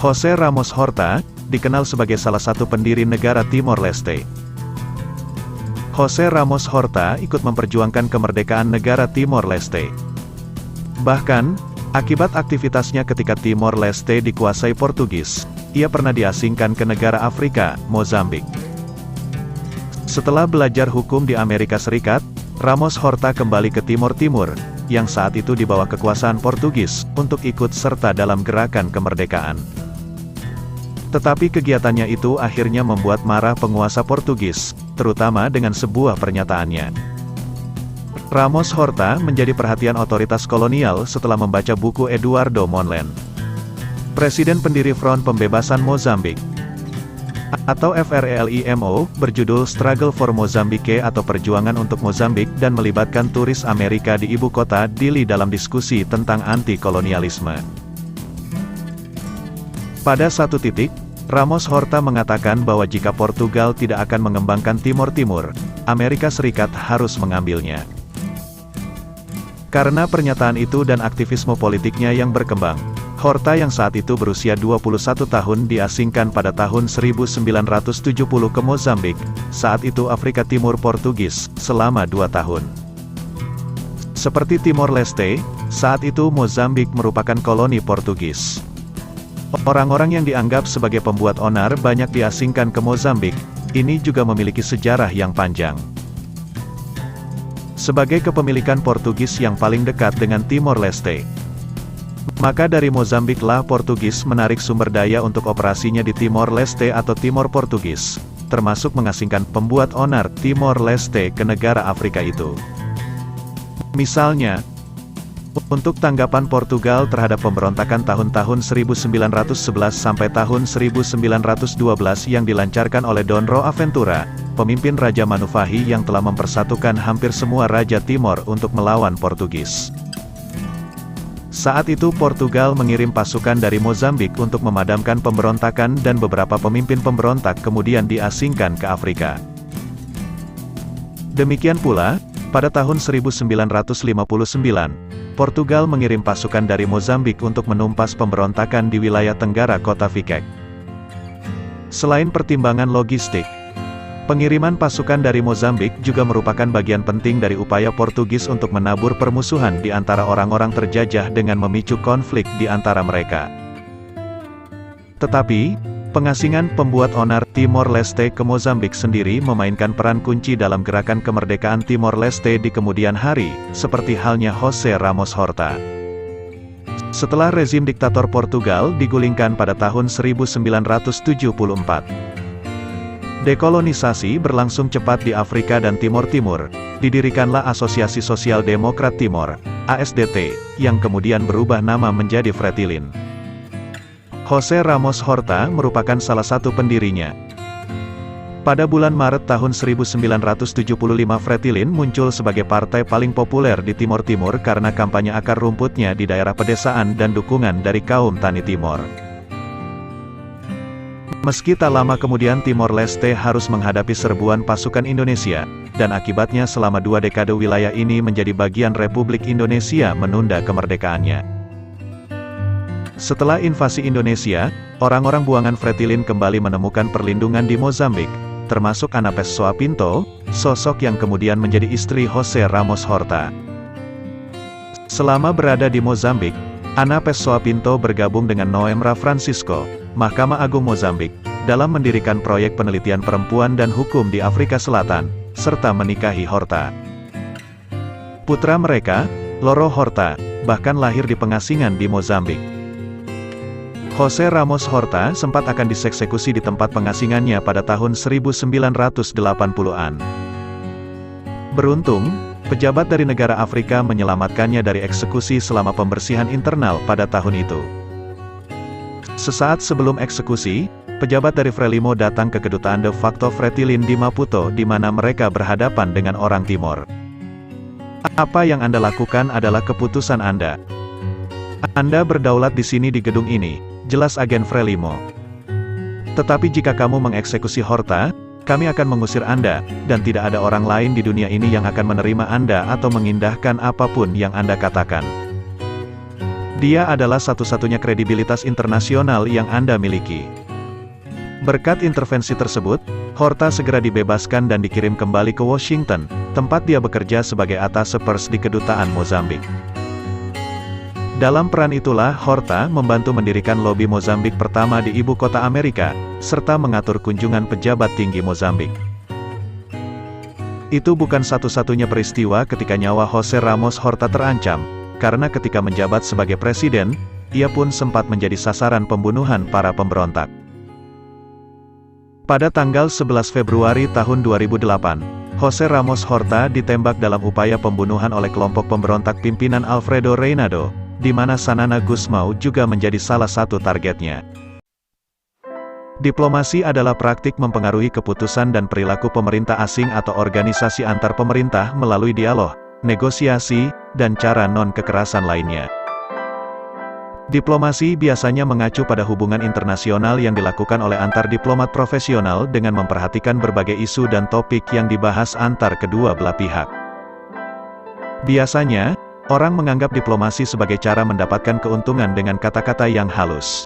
José Ramos Horta, dikenal sebagai salah satu pendiri negara Timor Leste. José Ramos Horta ikut memperjuangkan kemerdekaan negara Timor Leste. Bahkan, akibat aktivitasnya ketika Timor Leste dikuasai Portugis, ia pernah diasingkan ke negara Afrika, Mozambik. Setelah belajar hukum di Amerika Serikat, Ramos Horta kembali ke Timor Timur, yang saat itu di bawah kekuasaan Portugis, untuk ikut serta dalam gerakan kemerdekaan. Tetapi kegiatannya itu akhirnya membuat marah penguasa Portugis, terutama dengan sebuah pernyataannya. Ramos Horta menjadi perhatian otoritas kolonial setelah membaca buku Eduardo Mondlane, presiden pendiri Front Pembebasan Mozambik, atau FRELIMO, berjudul Struggle for Mozambique atau Perjuangan untuk Mozambik, dan melibatkan turis Amerika di ibu kota Dili dalam diskusi tentang anti-kolonialisme. Pada satu titik, Ramos Horta mengatakan bahwa jika Portugal tidak akan mengembangkan Timor Timur, Amerika Serikat harus mengambilnya. Karena pernyataan itu dan aktivisme politiknya yang berkembang, Horta yang saat itu berusia 21 tahun diasingkan pada tahun 1970 ke Mozambik, saat itu Afrika Timur Portugis, selama 2 tahun. Seperti Timor Leste, saat itu Mozambik merupakan koloni Portugis. Orang-orang yang dianggap sebagai pembuat onar banyak diasingkan ke Mozambik, ini juga memiliki sejarah yang panjang. Sebagai kepemilikan Portugis yang paling dekat dengan Timor Leste, maka dari Mozambiklah Portugis menarik sumber daya untuk operasinya di Timor Leste atau Timor Portugis, termasuk mengasingkan pembuat onar Timor Leste ke negara Afrika itu. Misalnya, untuk tanggapan Portugal terhadap pemberontakan tahun-tahun 1911 sampai tahun 1912 yang dilancarkan oleh Dom Aventura, pemimpin Raja Manufahi yang telah mempersatukan hampir semua Raja Timor untuk melawan Portugis. Saat itu Portugal mengirim pasukan dari Mozambik untuk memadamkan pemberontakan dan beberapa pemimpin pemberontak kemudian diasingkan ke Afrika. Demikian pula, pada tahun 1959, Portugal mengirim pasukan dari Mozambik untuk menumpas pemberontakan di wilayah tenggara kota Vikek. Selain pertimbangan logistik, pengiriman pasukan dari Mozambik juga merupakan bagian penting dari upaya Portugis untuk menabur permusuhan di antara orang-orang terjajah dengan memicu konflik di antara mereka. Tetapi, pengasingan pembuat onar Timor Leste ke Mozambik sendiri memainkan peran kunci dalam gerakan kemerdekaan Timor Leste di kemudian hari, seperti halnya José Ramos Horta. Setelah rezim diktator Portugal digulingkan pada tahun 1974, dekolonisasi berlangsung cepat di Afrika dan Timor Timur, didirikanlah Asosiasi Sosial Demokrat Timor, ASDT, yang kemudian berubah nama menjadi Fretilin. José Ramos Horta merupakan salah satu pendirinya. Pada bulan Maret tahun 1975 Fretilin muncul sebagai partai paling populer di Timor Timur karena kampanye akar rumputnya di daerah pedesaan dan dukungan dari kaum tani Timor. Meski tak lama kemudian Timor Leste harus menghadapi serbuan pasukan Indonesia, dan akibatnya selama 2 dekade wilayah ini menjadi bagian Republik Indonesia menunda kemerdekaannya. Setelah invasi Indonesia, orang-orang buangan Fretilin kembali menemukan perlindungan di Mozambik, termasuk Ana Pessoa Pinto, sosok yang kemudian menjadi istri José Ramos Horta. Selama berada di Mozambik, Ana Pessoa Pinto bergabung dengan Noemra Francisco, Mahkamah Agung Mozambik, dalam mendirikan proyek penelitian perempuan dan hukum di Afrika Selatan, serta menikahi Horta. Putra mereka, Loro Horta, bahkan lahir di pengasingan di Mozambik. José Ramos Horta sempat akan dieksekusi di tempat pengasingannya pada tahun 1980-an. Beruntung, pejabat dari negara Afrika menyelamatkannya dari eksekusi selama pembersihan internal pada tahun itu. Sesaat sebelum eksekusi, pejabat dari Frelimo datang ke kedutaan de facto Fretilin di Maputo di mana mereka berhadapan dengan orang Timor. Apa yang Anda lakukan adalah keputusan Anda. Anda berdaulat di sini di gedung ini, jelas agen Frelimo. Tetapi jika kamu mengeksekusi Horta, kami akan mengusir Anda, dan tidak ada orang lain di dunia ini yang akan menerima Anda atau mengindahkan apapun yang Anda katakan. Dia adalah satu-satunya kredibilitas internasional yang Anda miliki. Berkat intervensi tersebut, Horta segera dibebaskan dan dikirim kembali ke Washington, tempat dia bekerja sebagai attaché pers di kedutaan Mozambik. Dalam peran itulah Horta membantu mendirikan lobi Mozambik pertama di ibu kota Amerika, serta mengatur kunjungan pejabat tinggi Mozambik. Itu bukan satu-satunya peristiwa ketika nyawa José Ramos Horta terancam, karena ketika menjabat sebagai presiden, ia pun sempat menjadi sasaran pembunuhan para pemberontak. Pada tanggal 11 Februari tahun 2008, José Ramos Horta ditembak dalam upaya pembunuhan oleh kelompok pemberontak pimpinan Alfredo Reinado, di mana Xanana Gusmão juga menjadi salah satu targetnya. Diplomasi adalah praktik mempengaruhi keputusan dan perilaku pemerintah asing atau organisasi antar pemerintah melalui dialog, negosiasi, dan cara non-kekerasan lainnya. Diplomasi biasanya mengacu pada hubungan internasional yang dilakukan oleh antar diplomat profesional dengan memperhatikan berbagai isu dan topik yang dibahas antar kedua belah pihak. Biasanya, orang menganggap diplomasi sebagai cara mendapatkan keuntungan dengan kata-kata yang halus.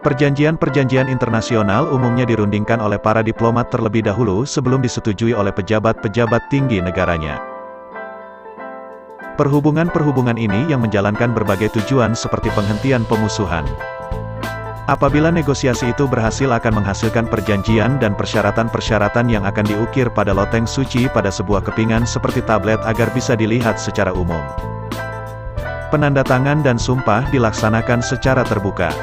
Perjanjian-perjanjian internasional umumnya dirundingkan oleh para diplomat terlebih dahulu sebelum disetujui oleh pejabat-pejabat tinggi negaranya. Perhubungan-perhubungan ini yang menjalankan berbagai tujuan seperti penghentian pemusuhan. Apabila negosiasi itu berhasil akan menghasilkan perjanjian dan persyaratan-persyaratan yang akan diukir pada loteng suci pada sebuah kepingan seperti tablet agar bisa dilihat secara umum. Penandatangan dan sumpah dilaksanakan secara terbuka.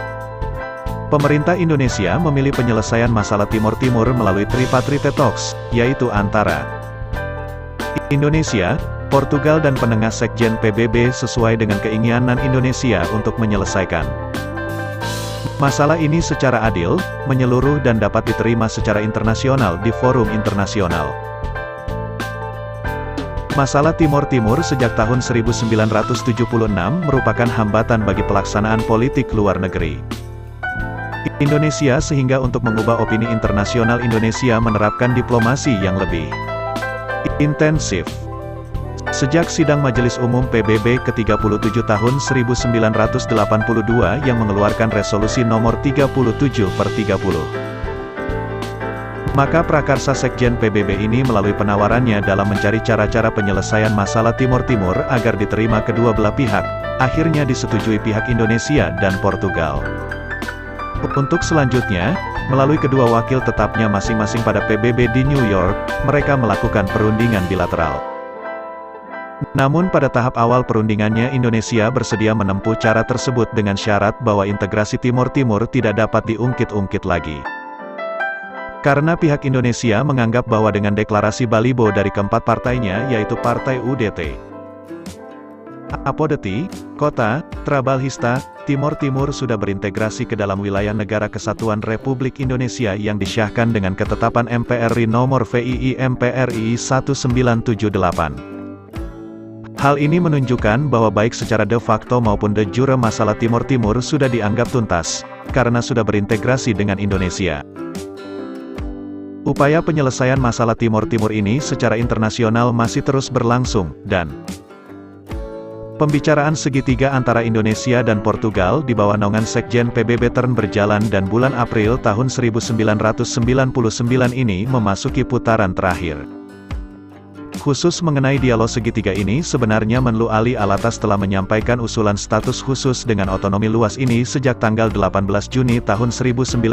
Pemerintah Indonesia memilih penyelesaian masalah Timor Timur melalui Tripartite Talks, yaitu antara Indonesia, Portugal dan penengah Sekjen PBB sesuai dengan keinginan Indonesia untuk menyelesaikan masalah ini secara adil, menyeluruh dan dapat diterima secara internasional di forum internasional. Masalah Timor Timur sejak tahun 1976 merupakan hambatan bagi pelaksanaan politik luar negeri Indonesia sehingga untuk mengubah opini internasional Indonesia menerapkan diplomasi yang lebih intensif. Sejak sidang Majelis Umum PBB ke-37 tahun 1982 yang mengeluarkan resolusi nomor 37/30. Maka prakarsa Sekjen PBB ini melalui penawarannya dalam mencari cara-cara penyelesaian masalah Timor Timur agar diterima kedua belah pihak, akhirnya disetujui pihak Indonesia dan Portugal. Untuk selanjutnya, melalui kedua wakil tetapnya masing-masing pada PBB di New York, mereka melakukan perundingan bilateral. Namun pada tahap awal perundingannya Indonesia bersedia menempuh cara tersebut dengan syarat bahwa integrasi Timor Timur tidak dapat diungkit-ungkit lagi. Karena pihak Indonesia menganggap bahwa dengan deklarasi Balibo dari keempat partainya yaitu Partai UDT, Apodeti, Kota, Trabalhista, Timor Timur sudah berintegrasi ke dalam wilayah Negara Kesatuan Republik Indonesia yang disyahkan dengan ketetapan MPRI nomor VII MPRI 1978. Hal ini menunjukkan bahwa baik secara de facto maupun de jure masalah Timor Timur sudah dianggap tuntas, karena sudah berintegrasi dengan Indonesia. Upaya penyelesaian masalah Timor Timur ini secara internasional masih terus berlangsung, dan pembicaraan segitiga antara Indonesia dan Portugal di bawah naungan Sekjen PBB Tern berjalan dan bulan April tahun 1999 ini memasuki putaran terakhir. Khusus mengenai dialog segitiga ini sebenarnya Menlu Ali Alatas telah menyampaikan usulan status khusus dengan otonomi luas ini sejak tanggal 18 Juni tahun 1998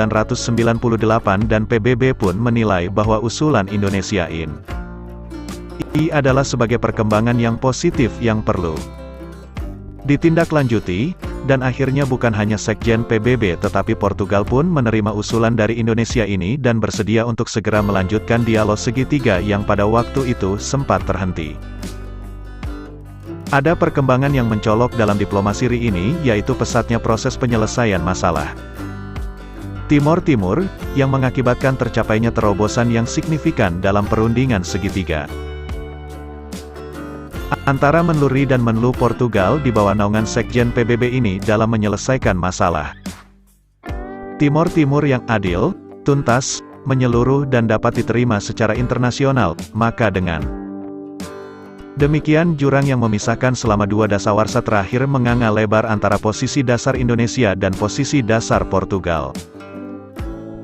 dan PBB pun menilai bahwa usulan Indonesia ini adalah sebagai perkembangan yang positif yang perlu ditindaklanjuti, dan akhirnya bukan hanya Sekjen PBB tetapi Portugal pun menerima usulan dari Indonesia ini dan bersedia untuk segera melanjutkan dialog segitiga yang pada waktu itu sempat terhenti. Ada perkembangan yang mencolok dalam diplomasi RI ini, yaitu pesatnya proses penyelesaian masalah Timor Timur, yang mengakibatkan tercapainya terobosan yang signifikan dalam perundingan segitiga antara Menlu RI dan Menlu Portugal di bawah naungan Sekjen PBB ini dalam menyelesaikan masalah Timor Timur yang adil, tuntas, menyeluruh dan dapat diterima secara internasional. Maka dengan Demikian jurang yang memisahkan selama 2 dasawarsa terakhir menganga lebar antara posisi dasar Indonesia dan posisi dasar Portugal.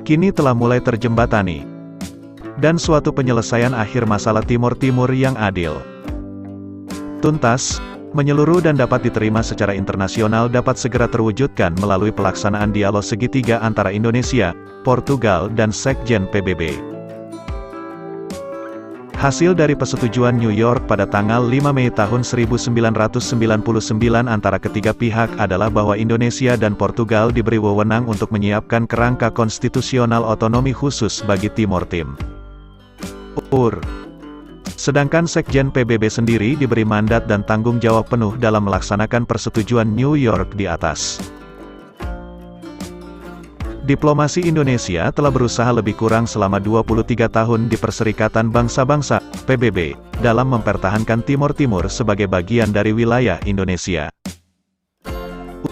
Kini telah mulai terjembatani. Dan suatu penyelesaian akhir masalah Timor Timur yang adil, tuntas, menyeluruh dan dapat diterima secara internasional dapat segera terwujudkan melalui pelaksanaan dialog segitiga antara Indonesia, Portugal dan Sekjen PBB. Hasil dari persetujuan New York pada tanggal 5 Mei tahun 1999 antara ketiga pihak adalah bahwa Indonesia dan Portugal diberi wewenang untuk menyiapkan kerangka konstitusional otonomi khusus bagi Timor Timur. Sedangkan Sekjen PBB sendiri diberi mandat dan tanggung jawab penuh dalam melaksanakan persetujuan New York di atas. Diplomasi Indonesia telah berusaha lebih kurang selama 23 tahun di Perserikatan Bangsa-Bangsa, PBB, dalam mempertahankan Timor Timur sebagai bagian dari wilayah Indonesia.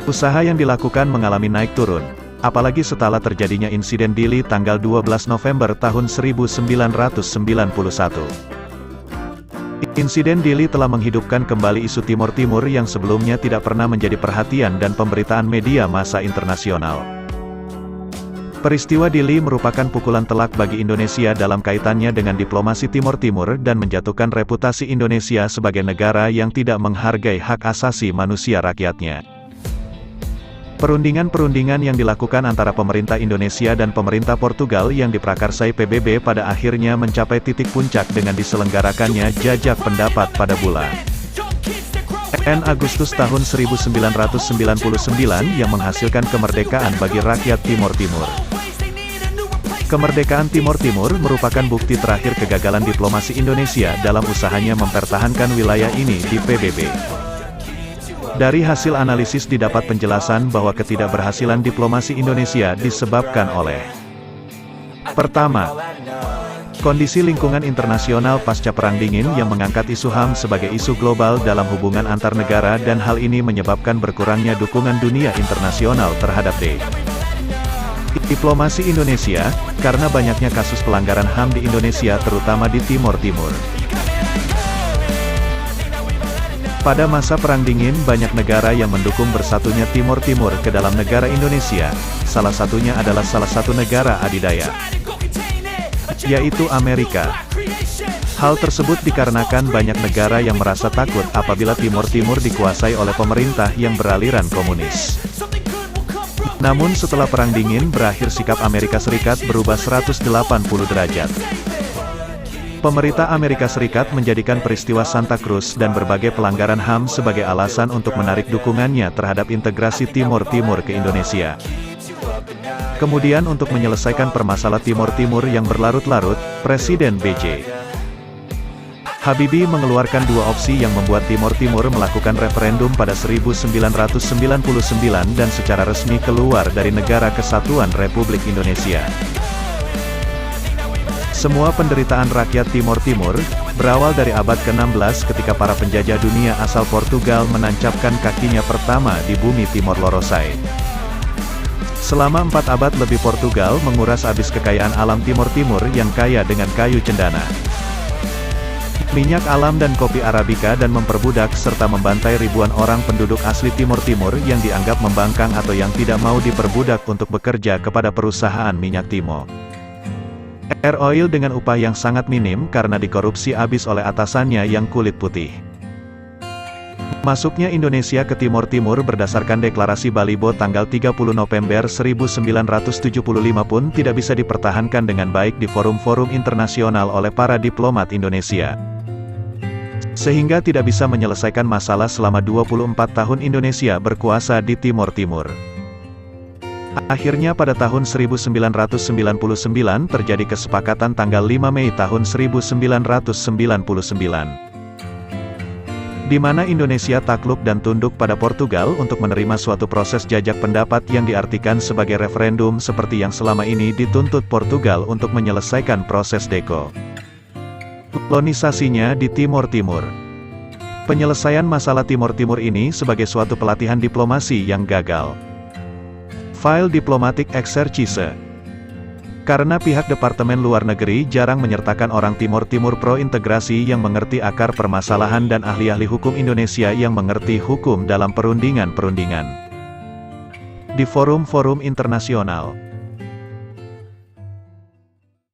Usaha yang dilakukan mengalami naik turun, apalagi setelah terjadinya insiden Dili tanggal 12 November tahun 1991. Insiden Dili telah menghidupkan kembali isu Timor Timur yang sebelumnya tidak pernah menjadi perhatian dan pemberitaan media massa internasional. Peristiwa Dili merupakan pukulan telak bagi Indonesia dalam kaitannya dengan diplomasi Timor Timur dan menjatuhkan reputasi Indonesia sebagai negara yang tidak menghargai hak asasi manusia rakyatnya. Perundingan-perundingan yang dilakukan antara pemerintah Indonesia dan pemerintah Portugal yang diprakarsai PBB pada akhirnya mencapai titik puncak dengan diselenggarakannya jajak pendapat pada bulan Agustus tahun 1999 yang menghasilkan kemerdekaan bagi rakyat Timor Timur. Kemerdekaan Timor Timur merupakan bukti terakhir kegagalan diplomasi Indonesia dalam usahanya mempertahankan wilayah ini di PBB. Dari hasil analisis didapat penjelasan bahwa ketidakberhasilan diplomasi Indonesia disebabkan oleh: pertama, kondisi lingkungan internasional pasca Perang Dingin yang mengangkat isu HAM sebagai isu global dalam hubungan antar negara dan hal ini menyebabkan berkurangnya dukungan dunia internasional terhadap diplomasi Indonesia, karena banyaknya kasus pelanggaran HAM di Indonesia terutama di Timor Timur. Pada masa Perang Dingin banyak negara yang mendukung bersatunya Timor Timur ke dalam negara Indonesia, salah satunya adalah salah satu negara adidaya, yaitu Amerika. Hal tersebut dikarenakan banyak negara yang merasa takut apabila Timor Timur dikuasai oleh pemerintah yang beraliran komunis. Namun setelah Perang Dingin berakhir sikap Amerika Serikat berubah 180 derajat. Pemerintah Amerika Serikat menjadikan peristiwa Santa Cruz dan berbagai pelanggaran HAM sebagai alasan untuk menarik dukungannya terhadap integrasi Timor Timur ke Indonesia. Kemudian untuk menyelesaikan permasalahan Timor Timur yang berlarut-larut, Presiden B.J. Habibie mengeluarkan 2 opsi yang membuat Timor Timur melakukan referendum pada 1999 dan secara resmi keluar dari Negara Kesatuan Republik Indonesia. Semua penderitaan rakyat Timor Timur berawal dari abad ke-16 ketika para penjajah dunia asal Portugal menancapkan kakinya pertama di bumi Timor Lorosai. Selama 4 abad lebih Portugal menguras habis kekayaan alam Timor Timur yang kaya dengan kayu cendana, minyak alam dan kopi Arabica dan memperbudak serta membantai ribuan orang penduduk asli Timor Timur yang dianggap membangkang atau yang tidak mau diperbudak untuk bekerja kepada perusahaan minyak Timor Air Oil dengan upah yang sangat minim karena dikorupsi habis oleh atasannya yang kulit putih. Masuknya Indonesia ke Timor Timur berdasarkan deklarasi Balibo tanggal 30 November 1975 pun tidak bisa dipertahankan dengan baik di forum-forum internasional oleh para diplomat Indonesia, sehingga tidak bisa menyelesaikan masalah selama 24 tahun Indonesia berkuasa di Timor Timur. Akhirnya pada tahun 1999 terjadi kesepakatan tanggal 5 Mei tahun 1999, di mana Indonesia takluk dan tunduk pada Portugal untuk menerima suatu proses jajak pendapat yang diartikan sebagai referendum seperti yang selama ini dituntut Portugal untuk menyelesaikan proses dekolonisasinya di Timor Timur. Penyelesaian masalah Timor Timur ini sebagai suatu pelatihan diplomasi yang gagal. File Diplomatic Exercise. Karena pihak Departemen Luar Negeri jarang menyertakan orang Timur Timur pro-integrasi yang mengerti akar permasalahan dan ahli-ahli hukum Indonesia yang mengerti hukum dalam perundingan-perundingan. Di forum-forum internasional,